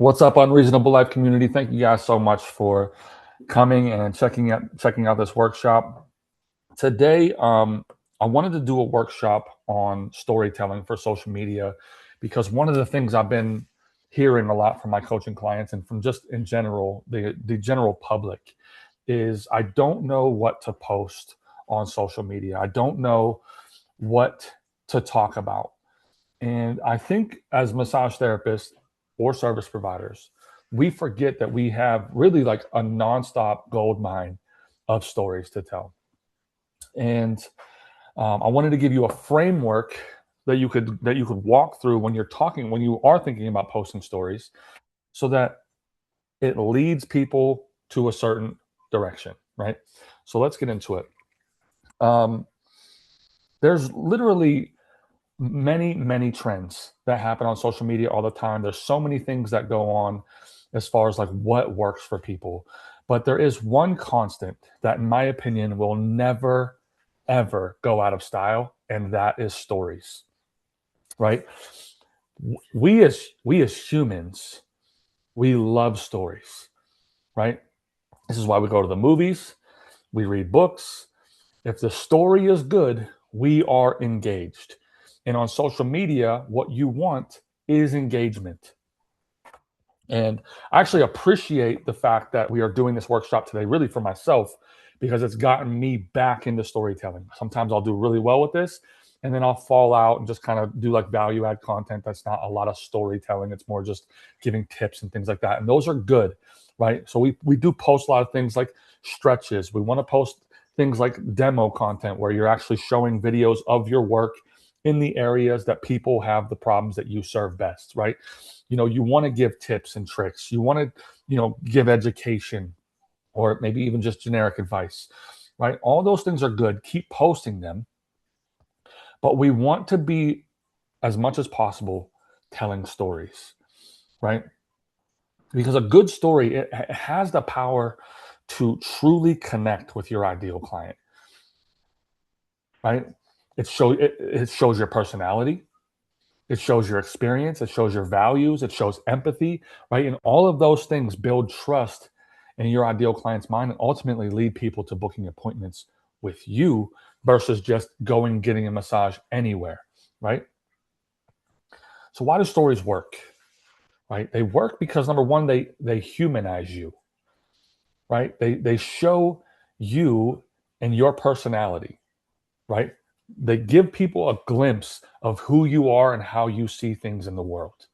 What's up, Unreasonable Life community? Thank you guys so much for coming and checking out this workshop. Today, I wanted to do a workshop on storytelling for social media because one of the things I've been hearing a lot from my coaching clients and from just in general, the general public is I don't know what to post on social media. I don't know what to talk about. And I think as massage therapists or service providers, we forget that we have really like a nonstop gold mine of stories to tell. And I wanted to give you a framework that you could walk through when you are thinking about posting stories, so that it leads people to a certain direction, right? So let's get into it. Um, there's literally many trends that happen on social media all the time. There's so many things that go on as far as like what works for people, but there is one constant that in my opinion will never ever go out of style, and that is stories, right? We as humans, we love stories, right? This is why we go to the movies, we read books. If the story is good, we are engaged. And on social media, what you want is engagement. And I actually appreciate the fact that we are doing this workshop today, really for myself, because it's gotten me back into storytelling. Sometimes I'll do really well with this, and then I'll fall out and just kind of do like value add content that's not a lot of storytelling. It's more just giving tips and things like that. And those are good, right? So we do post a lot of things like stretches. We want to post things like demo content where you're actually showing videos of your work in the areas that people have the problems that you serve best, right? You want to give tips and tricks. You want to, give education, or maybe even just generic advice, right? All those things are good. Keep posting them, but we want to be, as much as possible, telling stories, right? Because a good story, it has the power to truly connect with your ideal client, right? It shows your personality. It shows your experience. It shows your values. It shows empathy, right? And all of those things build trust in your ideal client's mind and ultimately lead people to booking appointments with you versus just going getting a massage anywhere, right? So why do stories work? Right? They work because number one, they humanize you, right? They show you and your personality, right? They give people a glimpse of who you are and how you see things in the world.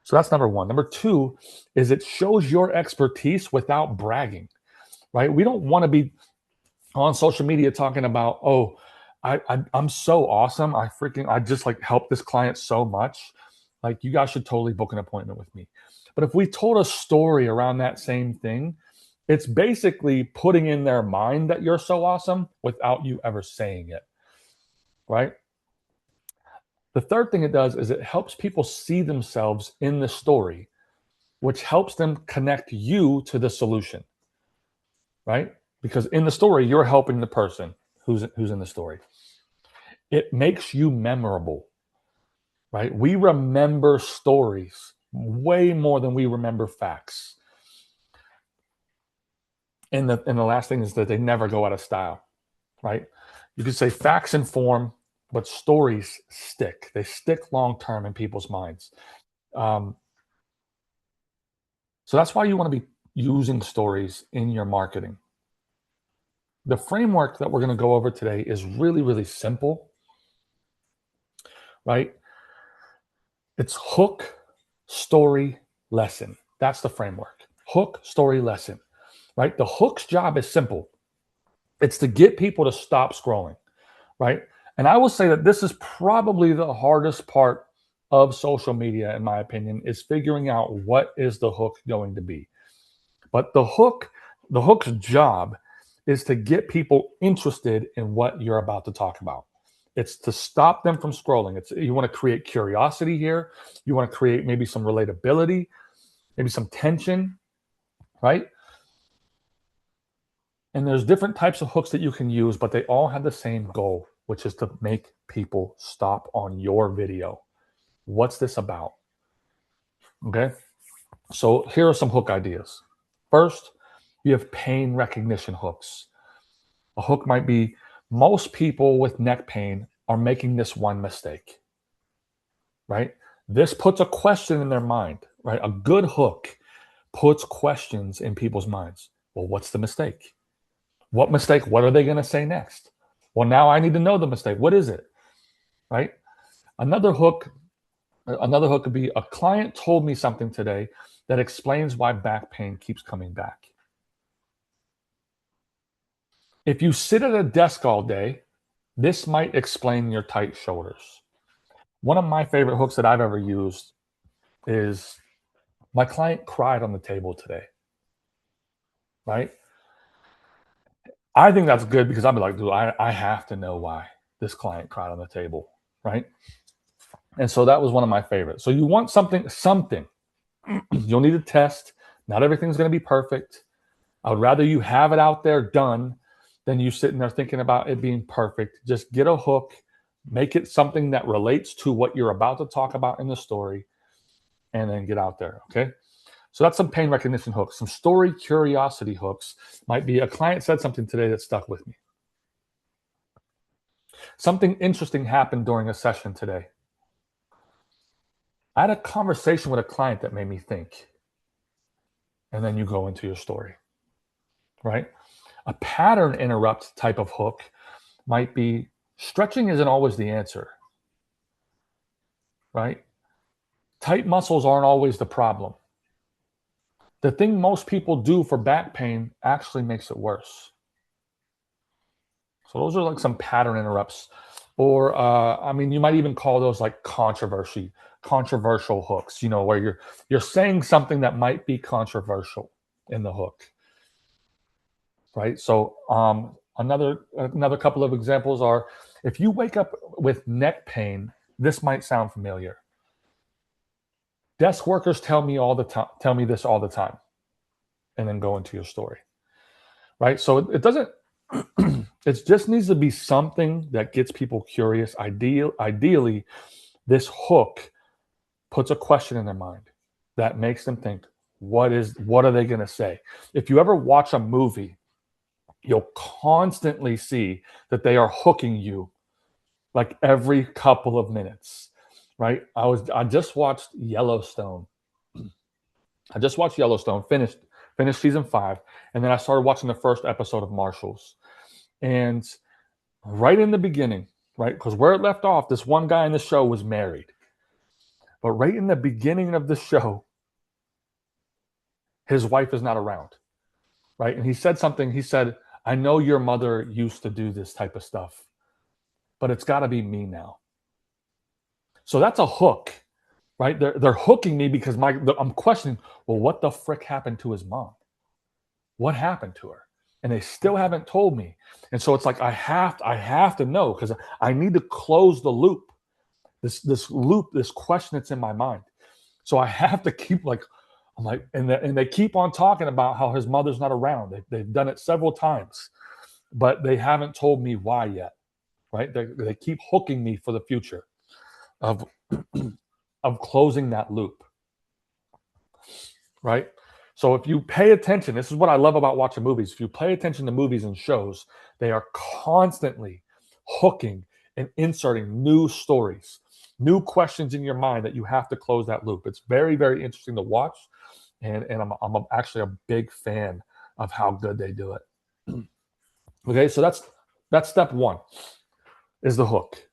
So that's number one. Number two is it shows your expertise without bragging, right? We don't want to be on social media talking about, oh, I'm so awesome. I just like help this client so much. Like, you guys should totally book an appointment with me. But if we told a story around that same thing, it's basically putting in their mind that you're so awesome without you ever saying it, right? The third thing it does is it helps people see themselves in the story, which helps them connect you to the solution, right? Because in the story, you're helping the person who's in the story. It makes you memorable, right? We remember stories way more than we remember facts. And the last thing is that they never go out of style, right? You could say facts inform, but stories stick. They stick long term in people's minds. Um, so that's why you want to be using stories in your marketing. The framework that we're going to go over today is really simple, right? It's hook, story, lesson. That's the framework. Hook, story, lesson, right? The hook's job is simple. It's to get people to stop scrolling, right? And I will say that this is probably the hardest part of social media, in my opinion, is figuring out what is the hook going to be. But the hook's job is to get people interested in what you're about to talk about. It's to stop them from scrolling. You want to create curiosity here. You want to create maybe some relatability, maybe some tension, right? And there's different types of hooks that you can use, but they all have the same goal, which is to make people stop on your video. What's this about? Okay. So here are some hook ideas. First, you have pain recognition hooks. A hook might be, most people with neck pain are making this one mistake, right? This puts a question in their mind, right? A good hook puts questions in people's minds. Well, what's the mistake? What mistake? What are they going to say next? Well, now I need to know the mistake. What is it? Right? Another hook, another hook could be, a client told me something today that explains why back pain keeps coming back. If you sit at a desk all day, this might explain your tight shoulders. One of my favorite hooks that I've ever used is, my client cried on the table today, right? I think that's good because I'd be like, dude, I have to know why this client cried on the table, right? And so that was one of my favorites. So you want something. You'll need a test. Not everything's going to be perfect. I would rather you have it out there done than you sitting there thinking about it being perfect. Just get a hook, make it something that relates to what you're about to talk about in the story, and then get out there. Okay. So that's some pain recognition hooks. Some story curiosity hooks might be, a client said something today that stuck with me. Something interesting happened during a session today. I had a conversation with a client that made me think. And then you go into your story, right? A pattern interrupt type of hook might be, stretching isn't always the answer, right? Tight muscles aren't always the problem. The thing most people do for back pain actually makes it worse. So those are like some pattern interrupts. Or you might even call those like controversial hooks, where you're saying something that might be controversial in the hook. Right. So another couple of examples are, if you wake up with neck pain, this might sound familiar. Desk workers tell me this all the time, and then go into your story. Right. So it doesn't. It just needs to be something that gets people curious. Ideally, this hook puts a question in their mind that makes them think, what are they going to say? If you ever watch a movie, you'll constantly see that they are hooking you like every couple of minutes, right? I just watched Yellowstone. Finished season 5, and then I started watching the first episode of Marshals. And right in the beginning, right, because where it left off, this one guy in the show was married. But right in the beginning of the show, his wife is not around, right? And he said something. He said, I know your mother used to do this type of stuff, but it's got to be me now. So that's a hook, right? They're hooking me because I'm questioning, well, what the frick happened to his mom? What happened to her? And they still haven't told me. And so it's like, I have to know, because I need to close the loop. This loop, this question that's in my mind. So I have to keep and they keep on talking about how his mother's not around. They've done it several times, but they haven't told me why yet, right? They keep hooking me for the future of closing that loop, right? So if you pay attention, this is what I love about watching movies. If you pay attention to movies and shows, they are constantly hooking and inserting new stories, new questions in your mind that you have to close that loop. It's very, very interesting to watch. And I'm actually a big fan of how good they do it. Okay, so that's step 1, is the hook.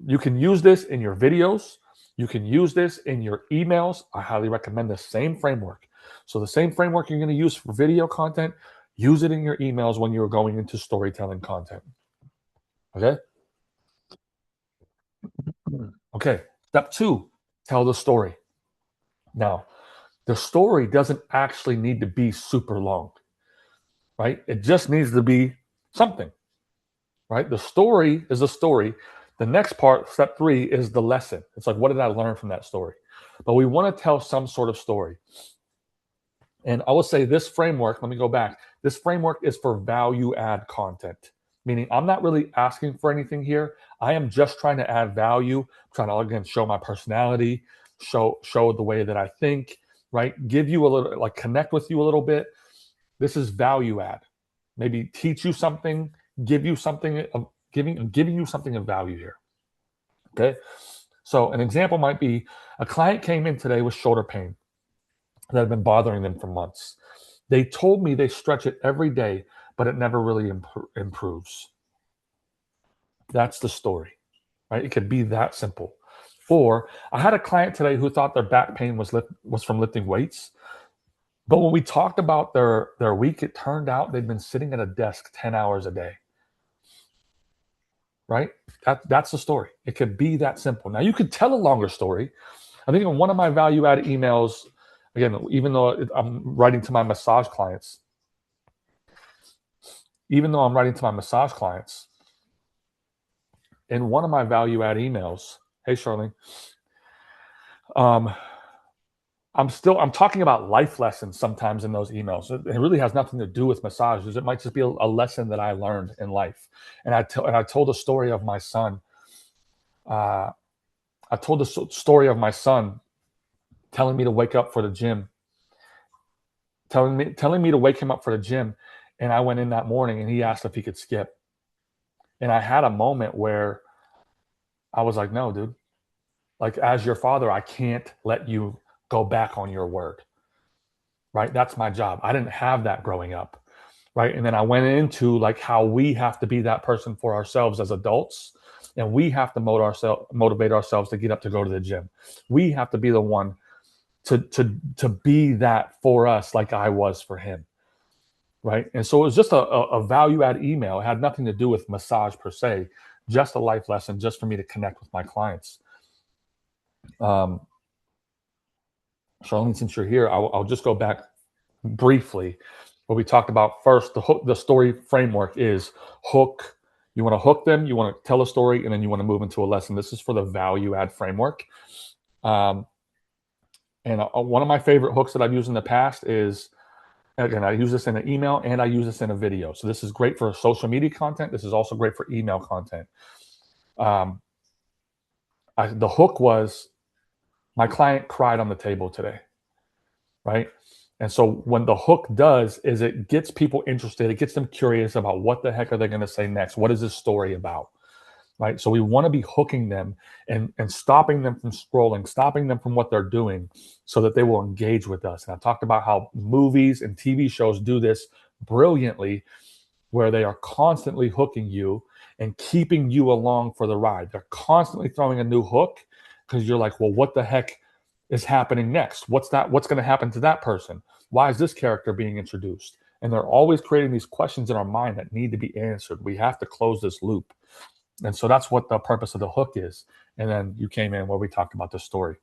You can use this in your videos. You can use this in your emails. I highly recommend the same framework. So the same framework you're going to use for video content, use it in your emails when you're going into storytelling content. Okay? Okay. Step 2, tell the story. Now, the story doesn't actually need to be super long, right? It just needs to be something, right? The story is a story. The next part, step 3, is the lesson. It's like, what did I learn from that story? But we want to tell some sort of story. And I will say this framework, let me go back. This framework is for value add content, meaning I'm not really asking for anything here. I am just trying to add value, trying to, again, show my personality, show the way that I think, right? Give you a little, like connect with you a little bit. This is value add. Maybe teach you something, give you something of giving you something of value here. Okay. So an example might be a client came in today with shoulder pain that had been bothering them for months. They told me they stretch it every day, but it never really improves. That's the story, right? It could be that simple. Or I had a client today who thought their back pain was from lifting weights, but when we talked about their week, it turned out they'd been sitting at a desk 10 hours a day. Right? That's the story. It could be that simple. Now you could tell a longer story. I think in one of my value add emails, again, even though I'm writing to my massage clients, in one of my value add emails, hey Charlene, I'm talking about life lessons sometimes in those emails. It really has nothing to do with massages. It might just be a lesson that I learned in life. And I told a story of my son. I told the story of my son telling me to wake up for the gym, telling me to wake him up for the gym. And I went in that morning and he asked if he could skip. And I had a moment where I was like, no, dude, like as your father, I can't let you go back on your word. Right? That's my job. I didn't have that growing up. Right? And then I went into like how we have to be that person for ourselves as adults. And we have to motivate ourselves to get up to go to the gym. We have to be the one to be that for us, like I was for him. Right. And so it was just a value add email. It had nothing to do with massage per se, just a life lesson, just for me to connect with my clients. Charlene, since you're here, I'll just go back briefly. What we talked about first, the story framework is hook. You want to hook them, you want to tell a story, and then you want to move into a lesson. This is for the value add framework. And one of my favorite hooks that I've used in the past is, again, I use this in an email and I use this in a video. So this is great for social media content. This is also great for email content. The hook was, my client cried on the table today, right? And so when the hook does is it gets people interested, it gets them curious about what the heck are they going to say next? What is this story about? Right? So we want to be hooking them and stopping them from scrolling, stopping them from what they're doing so that they will engage with us. And I talked about how movies and TV shows do this brilliantly, where they are constantly hooking you and keeping you along for the ride. They're constantly throwing a new hook because you're like, well, what the heck is happening next? What's going to happen to that person? Why is this character being introduced? And they're always creating these questions in our mind that need to be answered. We have to close this loop. And so that's what the purpose of the hook is. And then you came in where we talked about the story.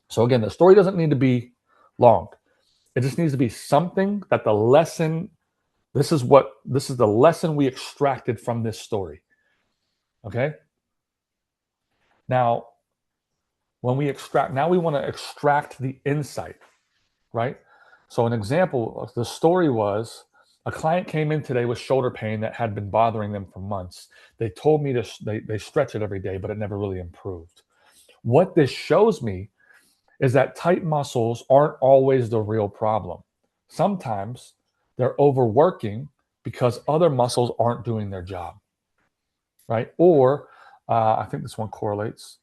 So again, the story doesn't need to be long. It just needs to be something that the lesson, this is the lesson we extracted from this story. Okay? Now, when we extract, now we want to extract the insight, right? So an example of the story was, a client came in today with shoulder pain that had been bothering them for months. They told me they stretch it every day, but it never really improved. What this shows me is that tight muscles aren't always the real problem. Sometimes they're overworking because other muscles aren't doing their job, right? Or I think this one correlates.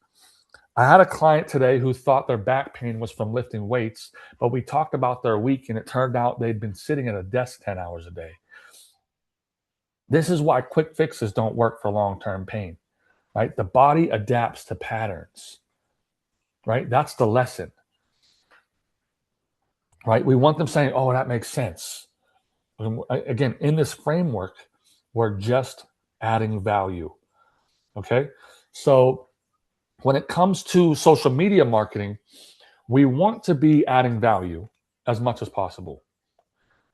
I had a client today who thought their back pain was from lifting weights, but we talked about their week and it turned out they'd been sitting at a desk 10 hours a day. This is why quick fixes don't work for long-term pain, right? The body adapts to patterns, right? That's the lesson, right? We want them saying, oh, that makes sense. Again, in this framework, we're just adding value, okay? So when it comes to social media marketing, we want to be adding value as much as possible.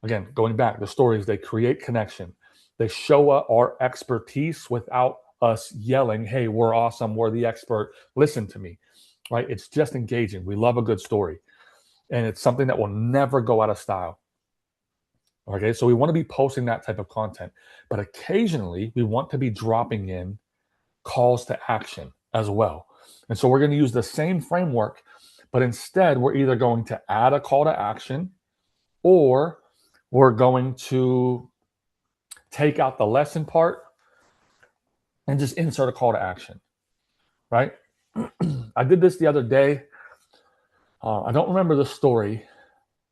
Again, going back, the stories, they create connection. They show our expertise without us yelling, hey, we're awesome, we're the expert, listen to me, right? It's just engaging. We love a good story. And it's something that will never go out of style. Okay, so we want to be posting that type of content. But occasionally, we want to be dropping in calls to action as well. And so we're going to use the same framework, But instead, we're either going to add a call to action, or we're going to take out the lesson part and just insert a call to action, right? I did this the other day. I don't remember the story,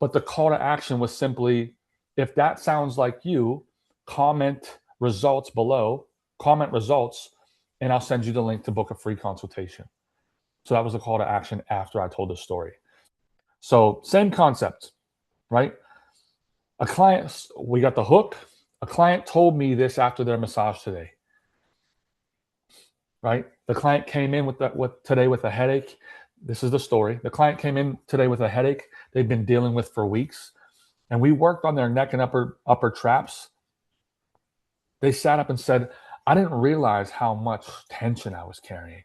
but the call to action was simply, if that sounds like you, comment results below, comment results, and I'll send you the link to book a free consultation. So that was the call to action after I told the story. So same concept, right? A client, we got the hook. A client told me this after their massage today, right? The client came in today with a headache. This is the story. The client came in today with a headache they've been dealing with for weeks, and we worked on their neck and upper traps. They sat up and said, I didn't realize how much tension I was carrying.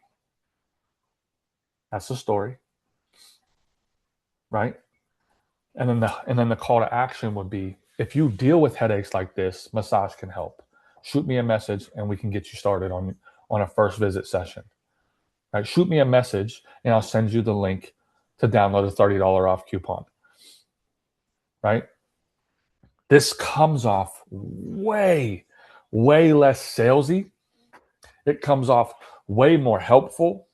That's the story, right? And then the call to action would be, if you deal with headaches like this, massage can help. Shoot me a message and we can get you started on a first visit session. Right? Shoot me a message and I'll send you the link to download a $30 off coupon. Right? This comes off way, way less salesy. It comes off way more helpful.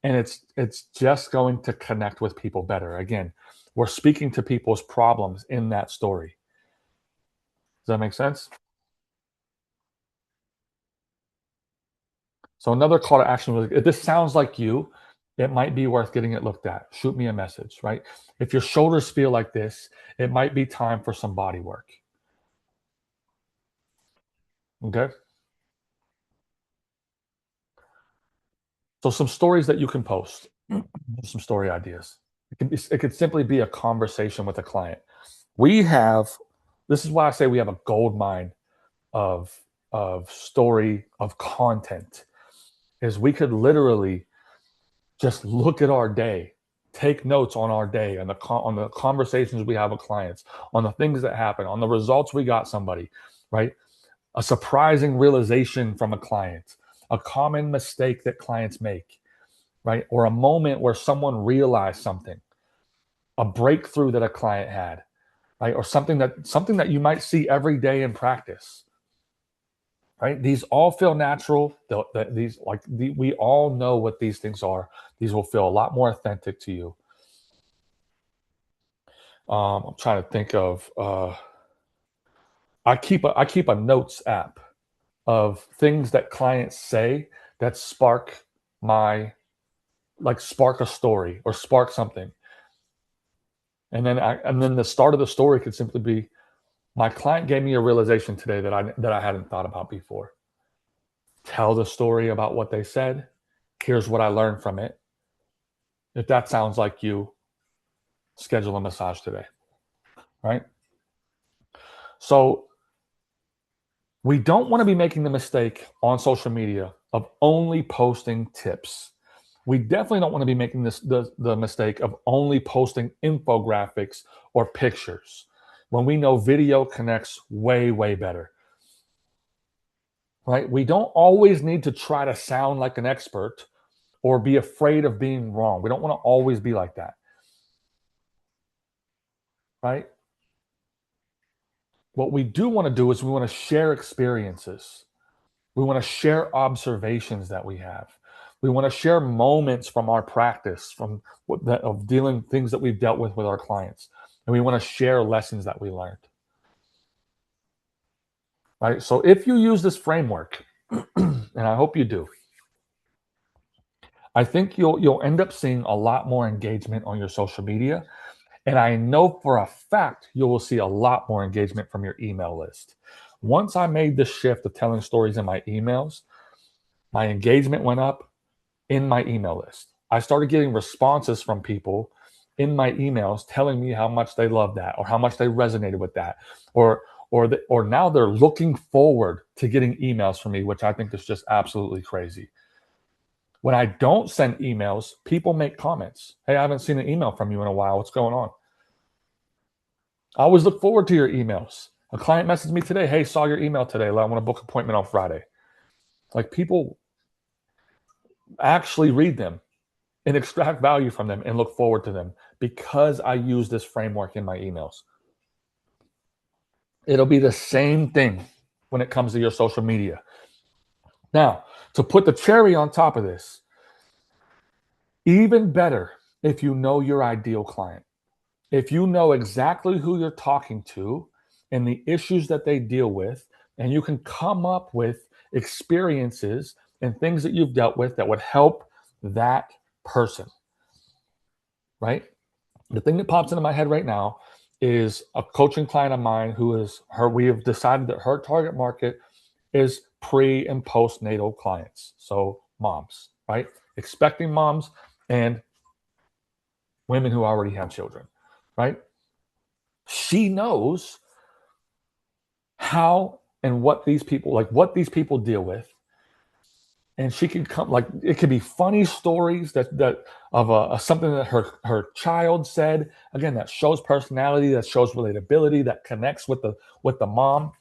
And it's just going to connect with people better. Again, we're speaking to people's problems in that story. Does that make sense? So another call to action was, if this sounds like you, it might be worth getting it looked at. Shoot me a message, right? If your shoulders feel like this, it might be time for some body work. Okay? So some stories that you can post, some story ideas. It could simply be a conversation with a client. This is why I say we have a gold mine of story, of content, is we could literally just look at our day, take notes on our day, on the conversations we have with clients, on the things that happen, on the results we got somebody, right? A surprising realization from a client, a common mistake that clients make, right? Or a moment where someone realized something, a breakthrough that a client had, right? Or something that you might see every day in practice, right? These all feel natural. We all know what these things are. These will feel a lot more authentic to you. I'm trying to think of. I keep a notes app of things that clients say that spark a story or spark something. And then the start of the story could simply be, my client gave me a realization today that I hadn't thought about before. Tell the story about what they said. Here's what I learned from it. If that sounds like you, schedule a massage today, right? So we don't want to be making the mistake on social media of only posting tips. We definitely don't want to be making the mistake of only posting infographics or pictures when we know video connects way, way better. Right? We don't always need to try to sound like an expert or be afraid of being wrong. We don't want to always be like that. Right? What we do want to do is we want to share experiences. We want to share observations that we have. We want to share moments from our practice, of dealing things that we've dealt with our clients. And we want to share lessons that we learned. Right? So if you use this framework, and I hope you do, I think you'll end up seeing a lot more engagement on your social media. And I know for a fact you will see a lot more engagement from your email list. Once I made the shift of telling stories in my emails, my engagement went up in my email list. I started getting responses from people in my emails telling me how much they love that, or how much they resonated with that, or now they're looking forward to getting emails from me, which I think is just absolutely crazy. When I don't send emails, people make comments. Hey, I haven't seen an email from you in a while. What's going on? I always look forward to your emails. A client messaged me today. Hey, saw your email today. I want to book an appointment on Friday. Like, people actually read them. and extract value from them and look forward to them because I use this framework in my emails. It'll be the same thing when it comes to your social media. Now, to put the cherry on top of this, even better if you know your ideal client. If you know exactly who you're talking to and the issues that they deal with, and you can come up with experiences and things that you've dealt with that would help that person, right? The thing that pops into my head right now is a coaching client of mine who is her, we have decided that her target market is pre and postnatal clients. So moms, right? Expecting moms and women who already have children, right? She knows how and what these people deal with, and she can come, like, it could be funny stories that of something that her child said, again, that shows personality, that shows relatability, that connects with the mom.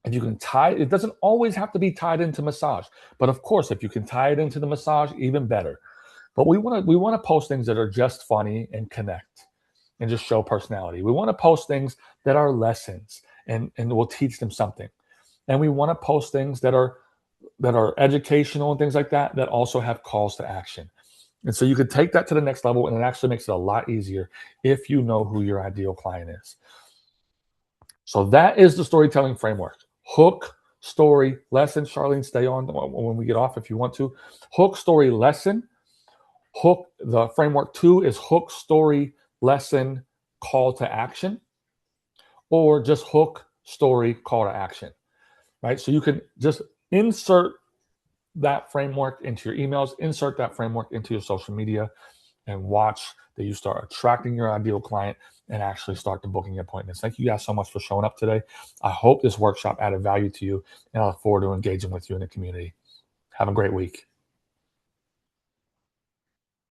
And you can tie it, doesn't always have to be tied into massage, but of course if you can tie it into the massage, even better. But we want to post things that are just funny and connect and just show personality. We want to post things that are lessons and will teach them something. And we want to post things that are educational and things like that that also have calls to action. And so you could take that to the next level, and it actually makes it a lot easier if you know who your ideal client is. So that is the storytelling framework. Hook, story, lesson. Charlene, stay on when we get off if you want to. Hook, story, lesson. Hook, the framework 2 is hook, story, lesson, call to action, or just hook, story, call to action, right? So you can just insert that framework into your emails, insert that framework into your social media, and watch that you start attracting your ideal client and actually start the booking appointments. Thank you guys so much for showing up today. I hope this workshop added value to you, and I look forward to engaging with you in the community. Have a great week.